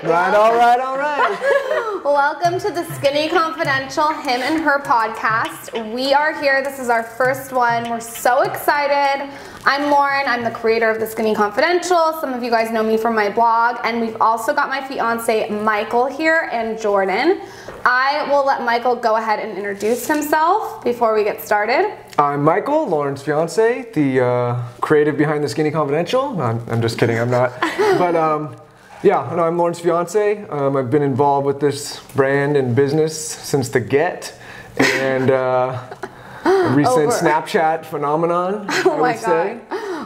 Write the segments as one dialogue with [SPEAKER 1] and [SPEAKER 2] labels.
[SPEAKER 1] Right, all right, all right.
[SPEAKER 2] Welcome to the Skinny Confidential Him and Her podcast. We are here. This is our first one. We're so excited. I'm Lauren. I'm the creator of the Skinny Confidential. Some of you guys know me from my blog. And we've also got my fiance, Michael, here, and Jordan. I will let Michael go ahead and introduce himself before we get started.
[SPEAKER 1] I'm Michael, Lauren's fiance, the creative behind the Skinny Confidential. No, I'm just kidding, I'm not. But yeah, no, I'm Lauren's fiance. I've been involved with this brand and business since the get. And a recent Snapchat phenomenon, I would say.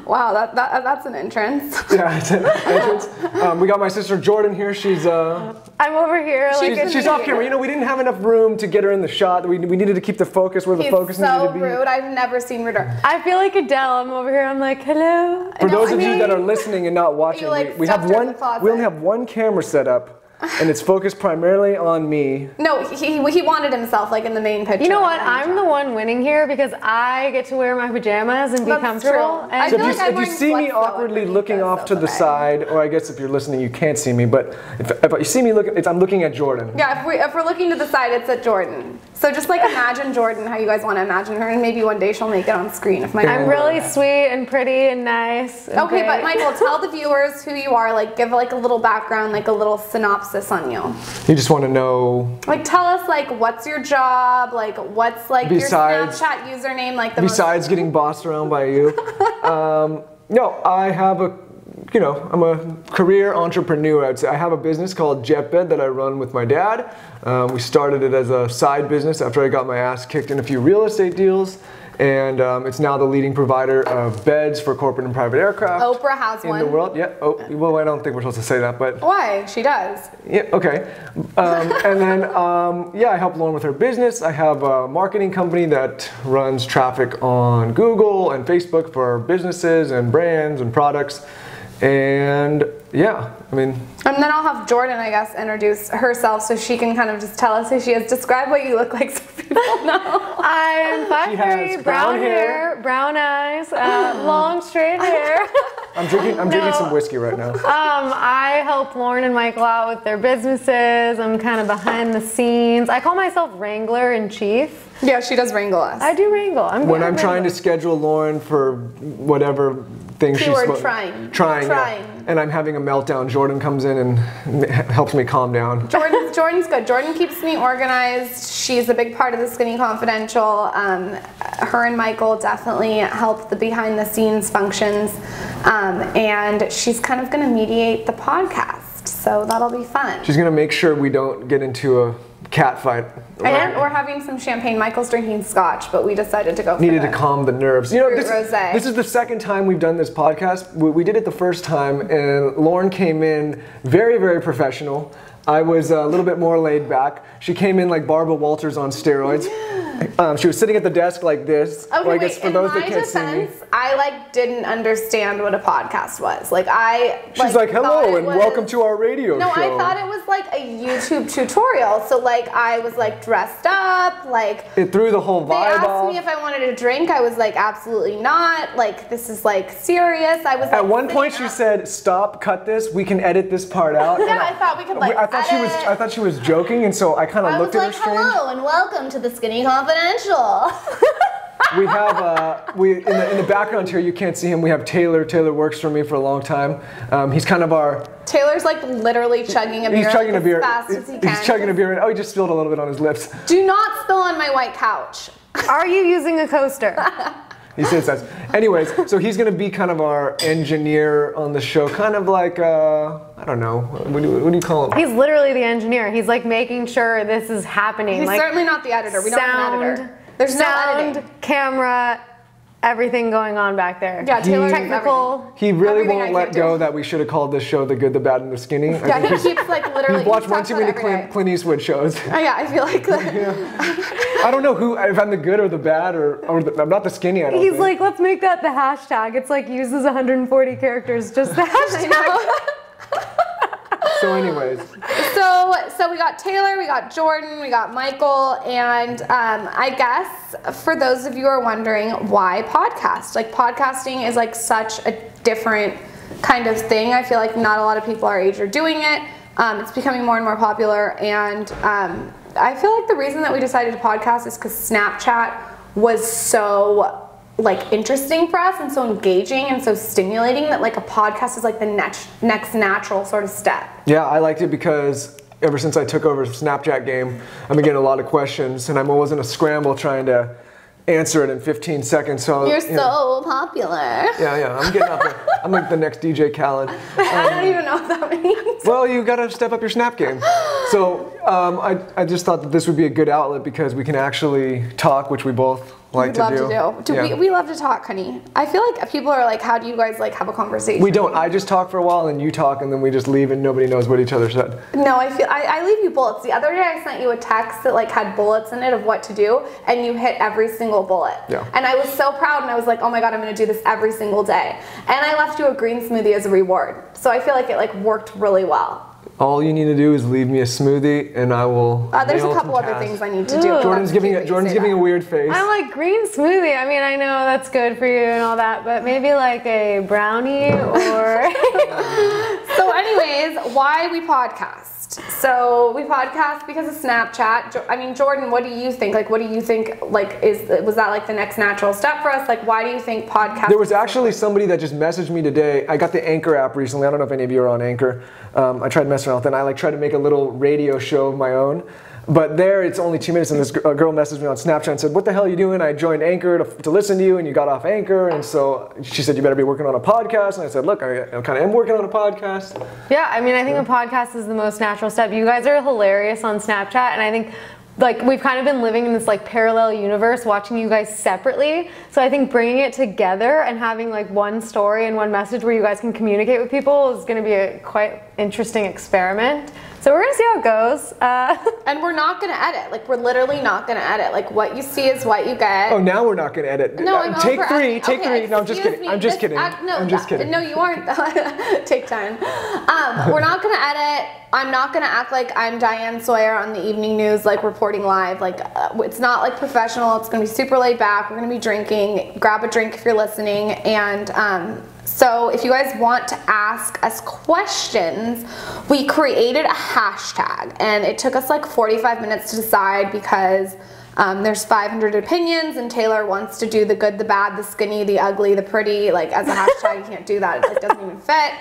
[SPEAKER 2] Wow, that's an entrance.
[SPEAKER 1] Yeah, it's an entrance. We got my sister Jordan here. She's
[SPEAKER 3] I'm over here.
[SPEAKER 1] She's off camera. You know, we didn't have enough room to get her in the shot. We needed to keep the focus where the focus needed to be.
[SPEAKER 2] He's so rude. I've never seen ruder.
[SPEAKER 3] I feel like Adele. I'm over here. I'm like, hello.
[SPEAKER 1] For those of you that are listening and not watching, we only have one camera set up. And it's focused primarily on me.
[SPEAKER 2] No, he wanted himself like in the main picture.
[SPEAKER 3] You know what? I'm the one winning here because I get to wear my pajamas and be comfortable.
[SPEAKER 2] And
[SPEAKER 1] so if you see me awkwardly looking off to the side, or I guess if you're listening, you can't see me. But if you see me looking, I'm looking at Jordan.
[SPEAKER 2] Yeah, if we're looking to the side, it's at Jordan. So just like imagine Jordan, how you guys want to imagine her, and maybe one day she'll make it on screen. If
[SPEAKER 3] I'm really sweet and pretty and nice. And
[SPEAKER 2] okay, but Michael, tell the viewers who you are. Like, give like a little background, like a little synopsis on you.
[SPEAKER 1] You just want to know.
[SPEAKER 2] Like, tell us like what's your job, like what's like your Snapchat username, like the
[SPEAKER 1] besides getting bossed around by you. No, I have I'm a career entrepreneur, I'd say. I have a business called Jetbed that I run with my dad. We started it as a side business after I got my ass kicked in a few real estate deals. And it's now the leading provider of beds for corporate and private aircraft.
[SPEAKER 2] Oprah has one.
[SPEAKER 1] In the world, yeah. Oh, well, I don't think we're supposed to say that, but.
[SPEAKER 2] Why? She does.
[SPEAKER 1] Yeah, okay. And then, I help Lauren with her business. I have a marketing company that runs traffic on Google and Facebook for businesses and brands and products. And yeah, I mean.
[SPEAKER 2] And then I'll have Jordan, I guess, introduce herself so she can kind of just tell us who she is. Describe what you look like so people know.
[SPEAKER 3] I'm 5'3", brown hair, brown eyes, long straight hair.
[SPEAKER 1] I'm drinking some whiskey right now.
[SPEAKER 3] I help Lauren and Michael out with their businesses. I'm kind of behind the scenes. I call myself Wrangler in Chief.
[SPEAKER 2] Yeah, she does wrangle us.
[SPEAKER 3] I do wrangle.
[SPEAKER 1] When I'm trying to schedule Lauren for whatever thing she's
[SPEAKER 2] trying.
[SPEAKER 1] Yeah. And I'm having a meltdown, Jordan comes in and helps me calm down.
[SPEAKER 2] Jordan's good. Jordan keeps me organized. She's a big part of the Skinny Confidential. Her and Michael definitely help the behind the scenes functions. And she's kind of going to mediate the podcast. So that'll be fun.
[SPEAKER 1] She's going to make sure we don't get into a cat fight.
[SPEAKER 2] And we're having some champagne. Michael's drinking scotch, but we decided to go for
[SPEAKER 1] Needed to calm the nerves. You know,
[SPEAKER 2] rosé.
[SPEAKER 1] This is the second time we've done this podcast. We did it the first time, and Lauren came in very, very professional. I was a little bit more laid back. She came in like Barbara Walters on steroids. She was sitting at the desk like this.
[SPEAKER 2] Okay,
[SPEAKER 1] well, I guess for those that can't see me.
[SPEAKER 2] I didn't understand what a podcast was.
[SPEAKER 1] She's like, hello and welcome to our radio show.
[SPEAKER 2] No, I thought it was like a YouTube tutorial. So like I was like dressed up, like
[SPEAKER 1] it threw the whole vibe off.
[SPEAKER 2] They asked me if I wanted a drink. I was like, absolutely not. Like this is like serious. I was
[SPEAKER 1] at one point she said, stop, cut this. We can edit this part out.
[SPEAKER 2] Yeah, I thought we could like.
[SPEAKER 1] I thought she was joking, and so I kind of looked at her strange.
[SPEAKER 2] Hello and welcome to the Skinny Confidential.
[SPEAKER 1] We have in the background here. You can't see him. We have Taylor. Taylor works for me for a long time. He's kind of our.
[SPEAKER 2] Taylor's like literally chugging a beer.
[SPEAKER 1] He's chugging a beer
[SPEAKER 2] as fast as he can.
[SPEAKER 1] He's chugging a beer. Oh, he just spilled a little bit on his lips.
[SPEAKER 2] Do not spill on my white couch.
[SPEAKER 3] Are you using a coaster?
[SPEAKER 1] He says that. Anyways, so he's going to be kind of our engineer on the show, kind of like, I don't know, what do you call him?
[SPEAKER 3] He's literally the engineer. He's like making sure this is happening.
[SPEAKER 2] He's
[SPEAKER 3] like,
[SPEAKER 2] certainly not the editor. We don't have an editor. There's no editing.
[SPEAKER 3] Camera, everything going on back there.
[SPEAKER 2] Yeah, Taylor
[SPEAKER 3] technical.
[SPEAKER 1] He really won't let go that we should have called this show The Good, the Bad, and the Skinny.
[SPEAKER 2] Yeah, he keeps like literally.
[SPEAKER 1] He's watched one too many Clint Eastwood shows.
[SPEAKER 2] Oh, yeah, I feel like that.
[SPEAKER 1] Yeah. I don't know if I'm the good or the bad I'm not the skinny. I don't
[SPEAKER 3] He's
[SPEAKER 1] think.
[SPEAKER 3] like, let's make that the hashtag. It's like uses 140 characters, just the hashtag.
[SPEAKER 1] So anyways.
[SPEAKER 2] So we got Taylor, we got Jordan, we got Michael, and I guess for those of you who are wondering why podcast, like podcasting is like such a different kind of thing. I feel like not a lot of people our age are doing it. It's becoming more and more popular, and I feel like the reason that we decided to podcast is because Snapchat was so like interesting for us and so engaging and so stimulating that like a podcast is like the next natural sort of step.
[SPEAKER 1] Yeah, I liked it because ever since I took over the Snapchat game, I've been getting a lot of questions, and I'm always in a scramble trying to answer it in 15 seconds. So
[SPEAKER 2] You're so popular.
[SPEAKER 1] Yeah, I'm getting up there. I'm like the next DJ Khaled.
[SPEAKER 2] I don't even know what that means.
[SPEAKER 1] Well, you got to step up your Snap game. So I just thought that this would be a good outlet because we can actually talk, which we both like to do.
[SPEAKER 2] Yeah. We love to talk, honey. I feel like people are like, how do you guys like have a conversation?
[SPEAKER 1] We don't. I just talk for a while and you talk and then we just leave and nobody knows what each other said.
[SPEAKER 2] No, I leave you bullets. The other day I sent you a text that like had bullets in it of what to do, and you hit every single bullet.
[SPEAKER 1] Yeah.
[SPEAKER 2] And I was so proud, and I was like, oh my god, I'm gonna do this every single day. And I left you a green smoothie as a reward. So I feel like it like worked really well.
[SPEAKER 1] All you need to do is leave me a smoothie, and I will.
[SPEAKER 2] There's a couple other things I need to do.
[SPEAKER 1] Jordan's giving a weird face.
[SPEAKER 3] I'm like, green smoothie. I mean, I know that's good for you and all that, but maybe like a brownie or.
[SPEAKER 2] So, anyways, why we podcast? So we podcast because of Snapchat. I mean, Jordan, what do you think? Like, what do you think? Like, was that like the next natural step for us? Like, why do you think podcast?
[SPEAKER 1] There was actually somebody that just messaged me today. I got the Anchor app recently. I don't know if any of you are on Anchor. I tried messing around with it, and I like tried to make a little radio show of my own. But there, it's only 2 minutes, and this girl messaged me on Snapchat and said, "What the hell are you doing? I joined Anchor to listen to you, and you got off Anchor." And so she said, "You better be working on a podcast." And I said, "Look, I kind of am working on a podcast."
[SPEAKER 3] Yeah, I mean, I think a podcast is the most natural step. You guys are hilarious on Snapchat, and I think like we've kind of been living in this like parallel universe watching you guys separately. So I think bringing it together and having like one story and one message where you guys can communicate with people is going to be a quite interesting experiment. So we're gonna see how it goes.
[SPEAKER 2] And we're not gonna edit. Like, we're literally not gonna edit. Like, what you see is what you get.
[SPEAKER 1] Oh, now we're not gonna edit.
[SPEAKER 2] No, I'm
[SPEAKER 1] take three.
[SPEAKER 2] Okay,
[SPEAKER 1] take three. No, I'm just kidding. I'm just kidding. I'm just kidding.
[SPEAKER 2] No, you aren't. Take 10. We're not gonna edit. I'm not gonna act like I'm Diane Sawyer on the evening news, like reporting live. Like, it's not like professional. It's gonna be super laid back. We're gonna be drinking. Grab a drink if you're listening. And so if you guys want to ask us questions, we created a hashtag, and it took us like 45 minutes to decide because there's 500 opinions, and Taylor wants to do the good, the bad, the skinny, the ugly, the pretty. Like, as a hashtag, you can't do that. It like, doesn't even fit.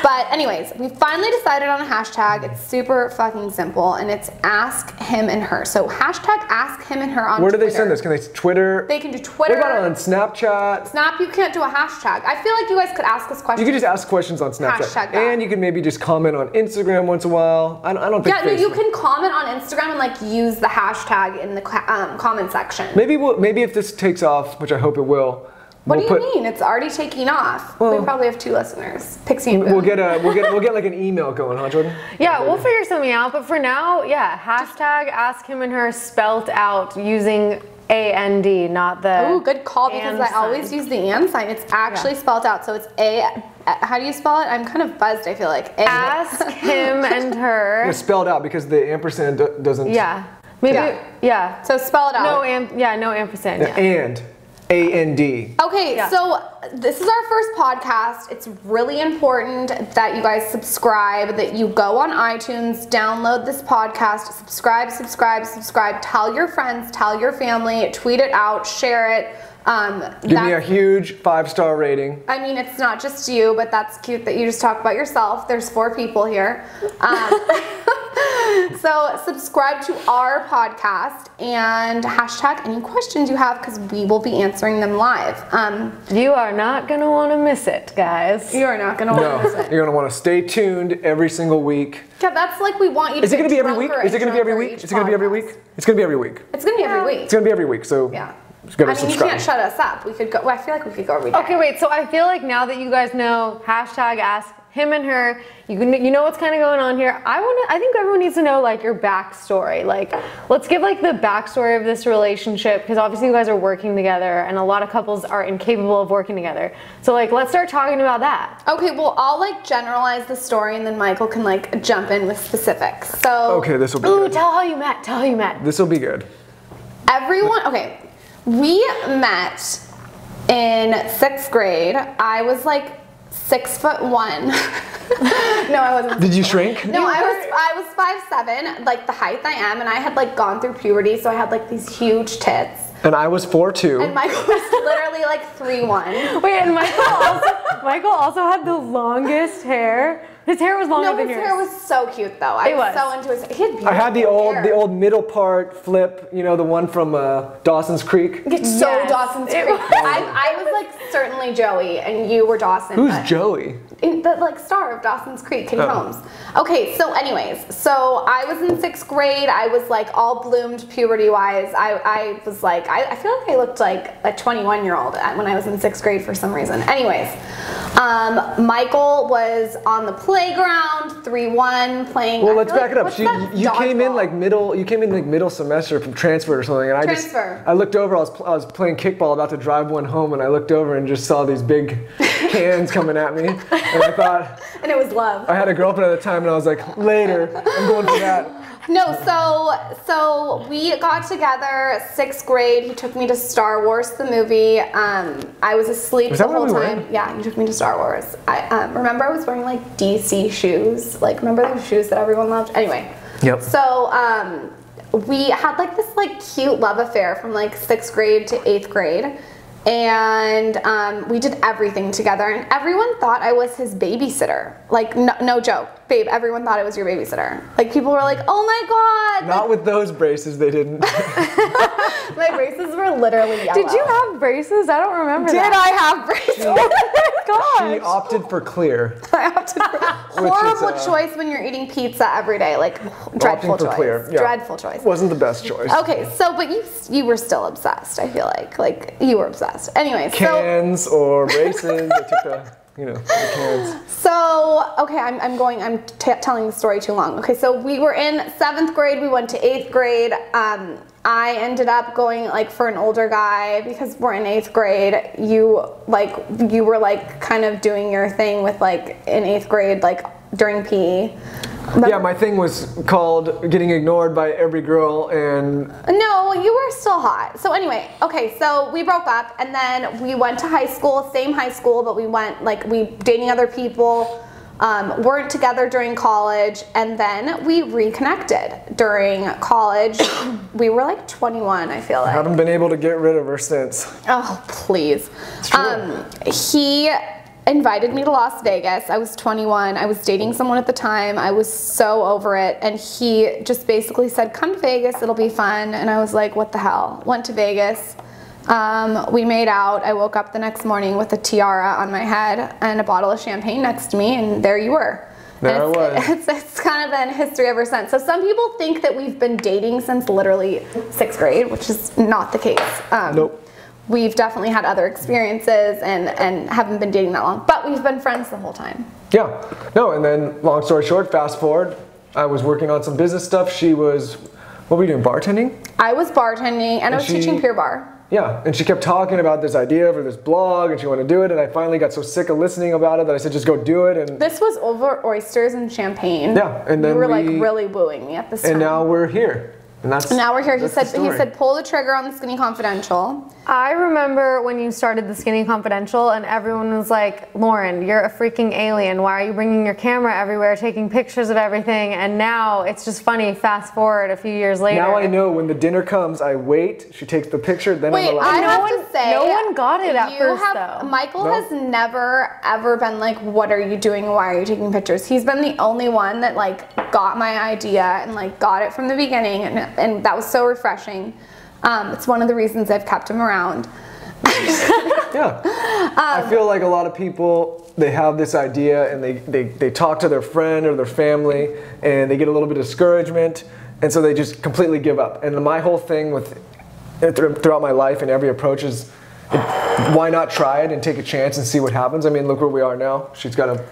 [SPEAKER 2] But anyways, we finally decided on a hashtag. It's super fucking simple, and it's ask him and her. So hashtag ask him and her on
[SPEAKER 1] Where do
[SPEAKER 2] Twitter.
[SPEAKER 1] they send this? Can they Twitter?
[SPEAKER 2] They can do Twitter.
[SPEAKER 1] What about on Snapchat?
[SPEAKER 2] Snap, you can't do a hashtag. I feel like you guys could ask us questions.
[SPEAKER 1] You could just ask questions on Snapchat.
[SPEAKER 2] Hashtag that.
[SPEAKER 1] And you could maybe just comment on Instagram once in a while. I don't think
[SPEAKER 2] Yeah, no,
[SPEAKER 1] Facebook.
[SPEAKER 2] you can comment on Instagram and like use the hashtag in the comment section.
[SPEAKER 1] Maybe if this takes off, which I hope it will.
[SPEAKER 2] What do you mean? It's already taking off. We probably have 2 listeners. Pixie and Boone.
[SPEAKER 1] We'll get like an email going, huh, Jordan?
[SPEAKER 3] Yeah, we'll figure something out. But for now, yeah, hashtag ask him and her spelt out using AND, not the.
[SPEAKER 2] Oh, good call, because I always use the and sign. It's actually spelled out, so it's A. How do you spell it? I'm kind of buzzed, I feel like.
[SPEAKER 3] Ask him and her.
[SPEAKER 1] It's spelled out because the ampersand doesn't.
[SPEAKER 3] Yeah. Maybe. Yeah.
[SPEAKER 2] So spell it out.
[SPEAKER 3] No ampersand. Yeah.
[SPEAKER 1] And. A-N-D.
[SPEAKER 2] Okay,
[SPEAKER 3] Yeah.
[SPEAKER 2] so this is our first podcast. It's really important that you guys subscribe, that you go on iTunes, download this podcast, subscribe, tell your friends, tell your family, tweet it out, share it.
[SPEAKER 1] Give me a huge 5-star rating.
[SPEAKER 2] I mean, it's not just you, but that's cute that you just talk about yourself. There's 4 people here. So subscribe to our podcast and hashtag any questions you have, because we will be answering them live.
[SPEAKER 3] You are not going to want to miss it, guys.
[SPEAKER 2] You are not going to want to miss it.
[SPEAKER 1] You're going to want to stay tuned every single week.
[SPEAKER 2] Yeah, that's like we want you to.
[SPEAKER 1] Is it going to be every week? Is it going to be every week? Is it going to be every week? It's going to be every week.
[SPEAKER 2] It's going to be every week.
[SPEAKER 1] It's going to be every week. So
[SPEAKER 2] yeah.
[SPEAKER 1] Just gotta
[SPEAKER 2] I mean,
[SPEAKER 1] subscribe.
[SPEAKER 2] you can't shut us up. We could go. Well, I feel like we could go every day.
[SPEAKER 3] Okay, wait. So I feel like now that you guys know hashtag ask him and her, you know what's kind of going on here. I think everyone needs to know like your backstory. Like, let's give like the backstory of this relationship, because obviously you guys are working together, and a lot of couples are incapable of working together. So like, let's start talking about that.
[SPEAKER 2] Okay, well, I'll like generalize the story, and then Michael can like jump in with specifics. So.
[SPEAKER 1] Okay, this will be
[SPEAKER 3] Ooh,
[SPEAKER 1] good.
[SPEAKER 3] tell how you met. Tell how you met.
[SPEAKER 1] This will be good.
[SPEAKER 2] Everyone. Okay, we met in 6th grade. I was like 6'1". No, I wasn't.
[SPEAKER 1] Did you shrink?
[SPEAKER 2] No, I was 5'7", like the height I am, and I had like gone through puberty, so I had like these huge tits.
[SPEAKER 1] And I was 4'2".
[SPEAKER 2] And Michael was literally like 3'1".
[SPEAKER 3] Wait, and Michael also had the longest hair. His hair was longer than yours.
[SPEAKER 2] His hair was so cute though. I was so into his. He had beautiful
[SPEAKER 1] I had the
[SPEAKER 2] hair.
[SPEAKER 1] old middle part flip, you know, the one from Dawson's Creek.
[SPEAKER 2] It's so Dawson's Creek. I was like certainly Joey, and you were Dawson.
[SPEAKER 1] Who's Joey?
[SPEAKER 2] The like star of Dawson's Creek, Kenny Holmes. Okay, so anyways, so I was in 6th grade. I was like all bloomed puberty wise. I was like, I feel like I looked like a 21-year-old when I was in 6th grade for some reason. Anyways, Michael was on the playground, 3'1", playing.
[SPEAKER 1] Well, let's back it up. You came in like middle semester from transfer or something, and I looked over. I was playing kickball, about to drive one home, and I looked over and just saw these big cans coming at me, and I thought.
[SPEAKER 2] And it was love.
[SPEAKER 1] I had a girlfriend at the time, and I was like, later, I'm going for that.
[SPEAKER 2] No, so we got together 6th grade. He took me to Star Wars the movie. I was asleep the whole time. Yeah, he took me to Star Wars. I remember I was wearing like DC shoes. Like remember those shoes that everyone loved? Anyway.
[SPEAKER 1] Yep.
[SPEAKER 2] So we had like this like cute love affair from like 6th grade to 8th grade. And we did everything together, and everyone thought I was his babysitter. Like, no joke, babe, everyone thought I was your babysitter. Like, people were like, oh my god!
[SPEAKER 1] Not with those braces, they didn't.
[SPEAKER 2] My braces were literally yellow.
[SPEAKER 3] Did you have braces? I don't remember
[SPEAKER 2] Did I have braces?
[SPEAKER 3] Oh my gosh!
[SPEAKER 1] She opted for clear.
[SPEAKER 2] I opted for horrible choice when you're eating pizza every day. Like, dreadful choice.
[SPEAKER 1] Clear. Yeah.
[SPEAKER 2] Dreadful choice.
[SPEAKER 1] Wasn't the best choice.
[SPEAKER 2] Okay, so, but you were still obsessed, I feel like. Like, you were obsessed. Anyways,
[SPEAKER 1] cans or braces, I took the, the cans.
[SPEAKER 2] So, okay, I'm telling the story too long. Okay, so we were in 7th grade, we went to 8th grade. I ended up going like for an older guy because we're in 8th grade. You were like kind of doing your thing with like in 8th grade, like during PE.
[SPEAKER 1] Yeah, my thing was called getting ignored by every girl, and
[SPEAKER 2] no, you were still hot. So anyway, okay, so we broke up, and then we went to high school, same high school, but we went like dating other people, weren't together during college, and then we reconnected during college. We were like 21, I feel like.
[SPEAKER 1] I haven't been able to get rid of her since.
[SPEAKER 2] Oh, please.
[SPEAKER 1] It's true.
[SPEAKER 2] He invited me to Las Vegas. I was 21. I was dating someone at the time. I was so over it. And he just basically said, come to Vegas, it'll be fun. And I was like, what the hell? Went to Vegas. We made out. I woke up the next morning with a tiara on my head and a bottle of champagne next to me, and there you were.
[SPEAKER 1] There I was.
[SPEAKER 2] It's kind of been history ever since. So some people think that we've been dating since literally 6th grade, which is not the case.
[SPEAKER 1] Nope.
[SPEAKER 2] We've definitely had other experiences and haven't been dating that long, but we've been friends the whole time.
[SPEAKER 1] Yeah. No, and then long story short, fast forward, I was working on some business stuff. She was, what were you doing, bartending? I
[SPEAKER 2] was bartending and I was teaching Pure Bar.
[SPEAKER 1] Yeah, and she kept talking about this idea for this blog and she wanted to do it, and I finally got so sick of listening about it that I said, just go do it. And
[SPEAKER 2] this was over oysters and champagne.
[SPEAKER 1] Yeah, and then
[SPEAKER 2] you were like really wooing me at this time.
[SPEAKER 1] And now we're here. And
[SPEAKER 2] now we're here. He said pull the trigger on the Skinny Confidential.
[SPEAKER 3] I remember when you started the Skinny Confidential and everyone was like, Lauren, you're a freaking alien. Why are you bringing your camera everywhere, taking pictures of everything? And now it's just funny, fast forward a few years later.
[SPEAKER 1] Now I know when the dinner comes, I wait, she takes the picture, then I'm allowed.
[SPEAKER 2] I have to say,
[SPEAKER 3] no one got it at first though.
[SPEAKER 2] Michael has never ever been like, what are you doing? Why are you taking pictures? He's been the only one that like got my idea and like got it from the beginning, and that was so refreshing. It's one of the reasons I've kept him around.
[SPEAKER 1] Yeah. I feel like a lot of people, they have this idea and they talk to their friend or their family and they get a little bit of discouragement, and so they just completely give up. And my whole thing throughout my life and every approach is, why not try it and take a chance and see what happens? I mean, look where we are now. She's got a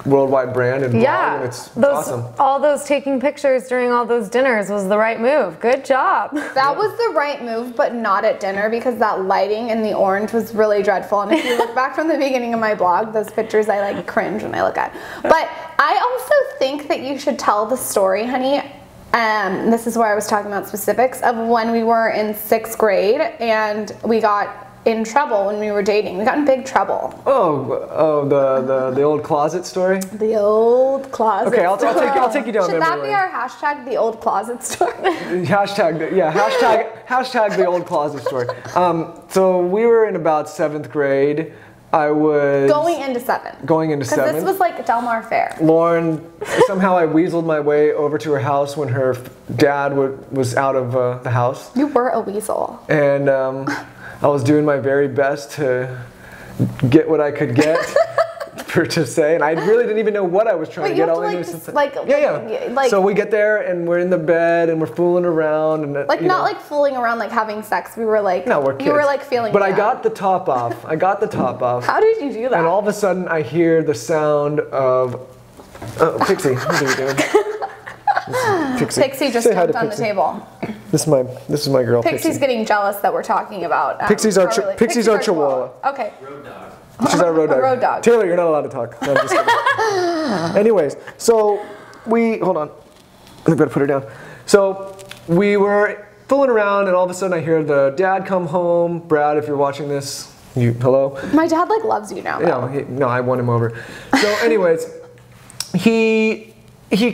[SPEAKER 1] worldwide brand and blog, and it's awesome.
[SPEAKER 3] All those taking pictures during all those dinners was the right move. Good job.
[SPEAKER 2] That was the right move, but not at dinner, because that lighting and the orange was really dreadful. And if you look back from the beginning of my blog, those pictures I like cringe when I look at. But I also think that you should tell the story, honey. This is where I was talking about specifics of when we were in 6th grade and we got in trouble when we were dating. We got in big trouble.
[SPEAKER 1] The old closet story.
[SPEAKER 2] The old closet.
[SPEAKER 1] Okay, I'll take you down
[SPEAKER 2] Should
[SPEAKER 1] memory
[SPEAKER 2] that be
[SPEAKER 1] lane.
[SPEAKER 2] our hashtag? The old closet story.
[SPEAKER 1] Hashtag the old closet story. So we were in about 7th grade. I was
[SPEAKER 2] Going into 7th. Because this was like Del Mar Fair.
[SPEAKER 1] Lauren, somehow I weaseled my way over to her house when her dad was out of the house.
[SPEAKER 2] You were a weasel.
[SPEAKER 1] And I was doing my very best to get what I could get. To say, and I really didn't even know what I was trying to get. So we get there and we're in the bed and we're fooling around and
[SPEAKER 2] not like fooling around, like having sex. We were like,
[SPEAKER 1] no, we're kids.
[SPEAKER 2] You were like feeling.
[SPEAKER 1] But I got the top off. How
[SPEAKER 2] did you do that?
[SPEAKER 1] And all of a sudden I hear the sound of Pixie. What are you doing?
[SPEAKER 2] Pixie just jumped on the table.
[SPEAKER 1] This is my girl.
[SPEAKER 2] Pixie's getting jealous that we're talking about.
[SPEAKER 1] Pixies are Chihuahua.
[SPEAKER 2] Okay.
[SPEAKER 1] Road dog. She's our road dog.
[SPEAKER 2] Road dog.
[SPEAKER 1] Taylor, you're not allowed to talk. No, I'm just kidding. Anyways, so hold on. I better put her down. So we were fooling around, and all of a sudden I hear the dad come home. Brad, if you're watching this, hello.
[SPEAKER 2] My dad loves you now.
[SPEAKER 1] No, I won him over. So, anyways, he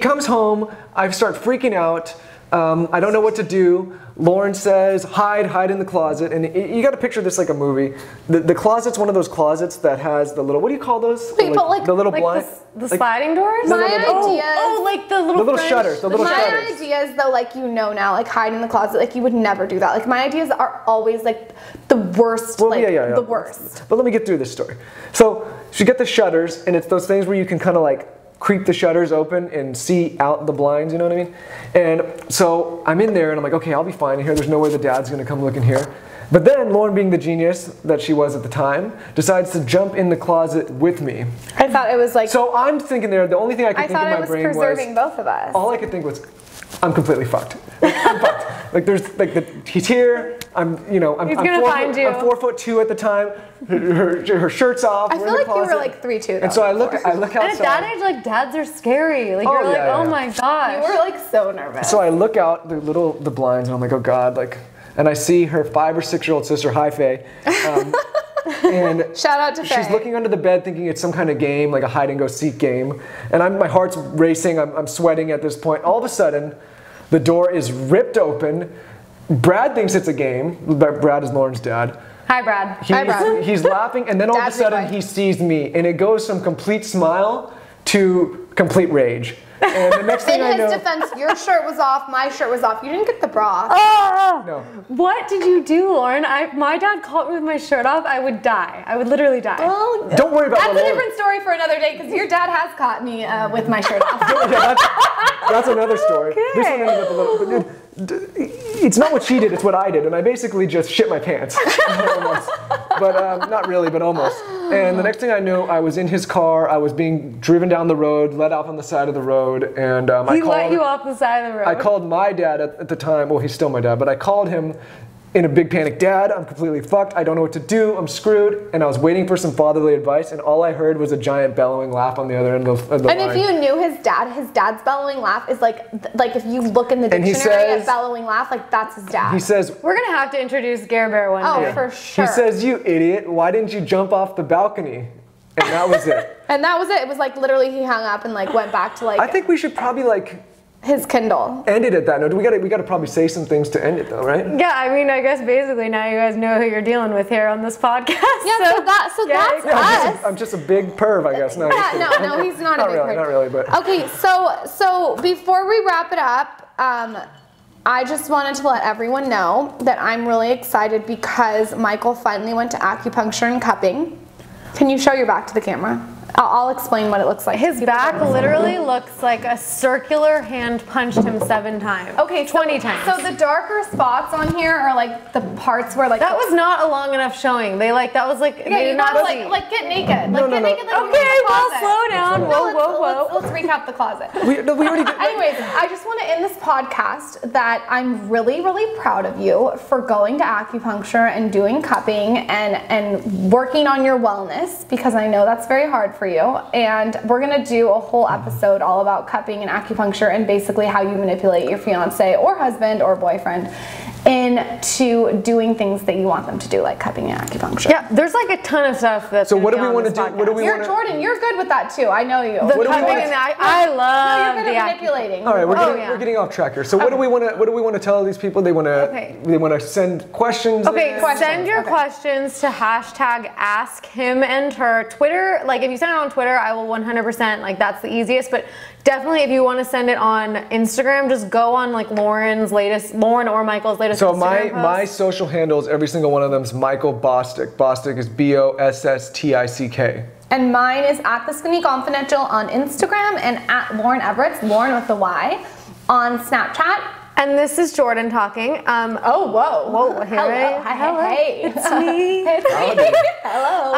[SPEAKER 1] comes home. I start freaking out. I don't know what to do. Lauren says, hide in the closet. And you got to picture this like a movie. The closet's one of those closets that has the little, what do you call those?
[SPEAKER 2] Wait,
[SPEAKER 1] the little blind.
[SPEAKER 3] The sliding doors?
[SPEAKER 2] My idea.
[SPEAKER 3] Oh, like the little
[SPEAKER 1] shutters.
[SPEAKER 2] My idea is though, like now, like hide in the closet. Like you would never do that. Like my ideas are always like the worst. The worst.
[SPEAKER 1] But let me get through this story. So you get the shutters, and it's those things where you can kind of like creep the shutters open and see out the blinds, you know what I mean? And so I'm in there and I'm like, okay, I'll be fine in here. There's no way the dad's gonna come look in here. But then Lauren, being the genius that she was at the time, decides to jump in the closet with me.
[SPEAKER 2] I thought it was like...
[SPEAKER 1] So I'm thinking there, the only thing I could think in my brain was...
[SPEAKER 2] preserving both of us.
[SPEAKER 1] All I could think was, I'm completely fucked. I'm fucked. Like there's, like he's here, I'm 4'2" at the time, her shirt's off.
[SPEAKER 2] I feel like you were like 3'2".
[SPEAKER 1] And so I look outside.
[SPEAKER 3] And at that age, like dads are scary. Like oh my gosh.
[SPEAKER 2] You were like so nervous.
[SPEAKER 1] So I look out the blinds and I'm like, oh God, like, and I see her 5 or 6-year-old sister, hi Faye. And
[SPEAKER 2] shout out to Faye.
[SPEAKER 1] She's looking under the bed thinking it's some kind of game, like a hide and go seek game. And my heart's racing, I'm sweating at this point. All of a sudden, the door is ripped open. Brad thinks it's a game. Brad is Lauren's dad.
[SPEAKER 2] Hi, Brad. Hi, Brad.
[SPEAKER 1] He's laughing, and then all of a sudden he sees me, and it goes from complete smile to complete rage. And the next thing I know,
[SPEAKER 2] in his defense, your shirt was off, my shirt was off. You didn't get the bra.
[SPEAKER 1] No.
[SPEAKER 3] What did you do, Lauren? My dad caught me with my shirt off. I would die. I would literally die.
[SPEAKER 2] Well,
[SPEAKER 1] don't worry about that.
[SPEAKER 2] That's a different story for another day, because your dad has caught me with my shirt off.
[SPEAKER 1] That's another story.
[SPEAKER 3] Okay.
[SPEAKER 1] This one ended up a little. It's not what she did, it's what I did, and I basically just shit my pants. Almost. But not really, but almost. And the next thing I knew, I was in his car, I was being driven down the road, let off on the side of the road, and
[SPEAKER 3] He let you off the side of the road?
[SPEAKER 1] I called my dad at the time, well, he's still my dad, but I called him in a big panic. Dad, I'm completely fucked, I don't know what to do, I'm screwed, and I was waiting for some fatherly advice, and all I heard was a giant bellowing laugh on the other end of the line.
[SPEAKER 2] And if you knew his dad's bellowing laugh is like if you look in the dictionary at bellowing laugh, like that's his dad.
[SPEAKER 1] He says,
[SPEAKER 3] we're gonna have to introduce Gare Bear one day.
[SPEAKER 2] Oh, for sure.
[SPEAKER 1] He says, you idiot, why didn't you jump off the balcony? And that was it.
[SPEAKER 2] And that was it. It was like literally he hung up and like went back to like...
[SPEAKER 1] I think we should probably like...
[SPEAKER 2] his Kindle.
[SPEAKER 1] End it at that note. We gotta probably say some things to end it though, right?
[SPEAKER 3] Yeah, I mean, I guess basically now you guys know who you're dealing with here on this podcast.
[SPEAKER 2] Yeah, so that's us.
[SPEAKER 1] I'm just a big perv, I guess. No,
[SPEAKER 2] no, he's not a big perv.
[SPEAKER 1] Not really, but...
[SPEAKER 2] Okay, so before we wrap it up, I just wanted to let everyone know that I'm really excited because Michael finally went to acupuncture and cupping. Can you show your back to the camera? I'll explain what it looks like.
[SPEAKER 3] His back literally looks like a circular hand punched him 7 times.
[SPEAKER 2] Okay,
[SPEAKER 3] 20 times.
[SPEAKER 2] So the darker spots on here are like the parts where like
[SPEAKER 3] that was not a long enough showing. They like that was like
[SPEAKER 2] yeah, you gotta like get naked. Like get naked. Like
[SPEAKER 3] okay, well slow down. Whoa.
[SPEAKER 2] Let's recap the closet.
[SPEAKER 1] We already did.
[SPEAKER 2] Anyways, I just want to end this podcast that I'm really, really proud of you for going to acupuncture and doing cupping and working on your wellness, because I know that's very hard for you. And we're gonna do a whole episode all about cupping and acupuncture and basically how you manipulate your fiance or husband or boyfriend. into doing things that you want them to do, like cupping and acupuncture.
[SPEAKER 3] Yeah, there's like a ton of stuff that's.
[SPEAKER 1] So what do we want to do? What do we want to?
[SPEAKER 2] Jordan, you're good with that too. I know you.
[SPEAKER 3] The cupping and I love
[SPEAKER 2] you're good
[SPEAKER 3] the
[SPEAKER 2] at manipulating.
[SPEAKER 1] All right, we're getting off track here. So what do we want to tell these people? They want to send questions.
[SPEAKER 3] Okay, send your questions to hashtag Ask Him and Her Twitter. Like if you send it on Twitter, I will 100%. Like that's the easiest. But definitely, if you want to send it on Instagram, just go on like Lauren or Michael's latest.
[SPEAKER 1] So
[SPEAKER 3] Instagram
[SPEAKER 1] my social handles, every single one of them is Michael Bostic. Bostic is BOSSTICK.
[SPEAKER 2] And mine is at The Skinny Confidential on Instagram and at Lauren Everett, Lauren with the Y, on Snapchat.
[SPEAKER 3] And this is Jordan talking.
[SPEAKER 2] Oh, whoa.
[SPEAKER 3] Hello.
[SPEAKER 2] Hey.
[SPEAKER 3] It's me.
[SPEAKER 2] Hello.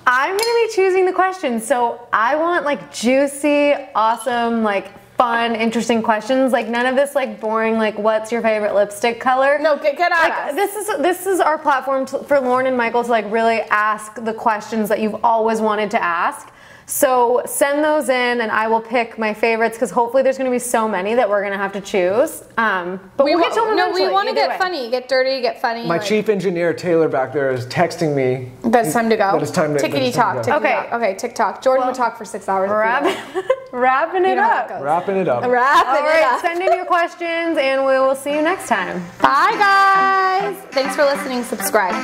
[SPEAKER 3] I'm going to be choosing the questions. So I want like juicy, awesome, like fun, interesting questions. Like none of this like boring, like what's your favorite lipstick color?
[SPEAKER 2] No, get at us.
[SPEAKER 3] This is our platform for Lauren and Michael to like really ask the questions that you've always wanted to ask. So send those in and I will pick my favorites because hopefully there's going to be so many that we're going to have to choose. But we'll get to them eventually.
[SPEAKER 2] We want to get funny, get dirty, get funny.
[SPEAKER 1] My chief engineer, Taylor, back there is texting me.
[SPEAKER 2] That it's time to go.
[SPEAKER 1] That it's time to
[SPEAKER 2] Tickety-tock.
[SPEAKER 3] Okay,
[SPEAKER 2] TikTok. Jordan would talk for 6 hours.
[SPEAKER 3] Wrapping it up.
[SPEAKER 1] Wrapping it up.
[SPEAKER 3] All right, send in your questions and we will see you next time.
[SPEAKER 2] Bye, guys. Thanks for listening. Subscribe.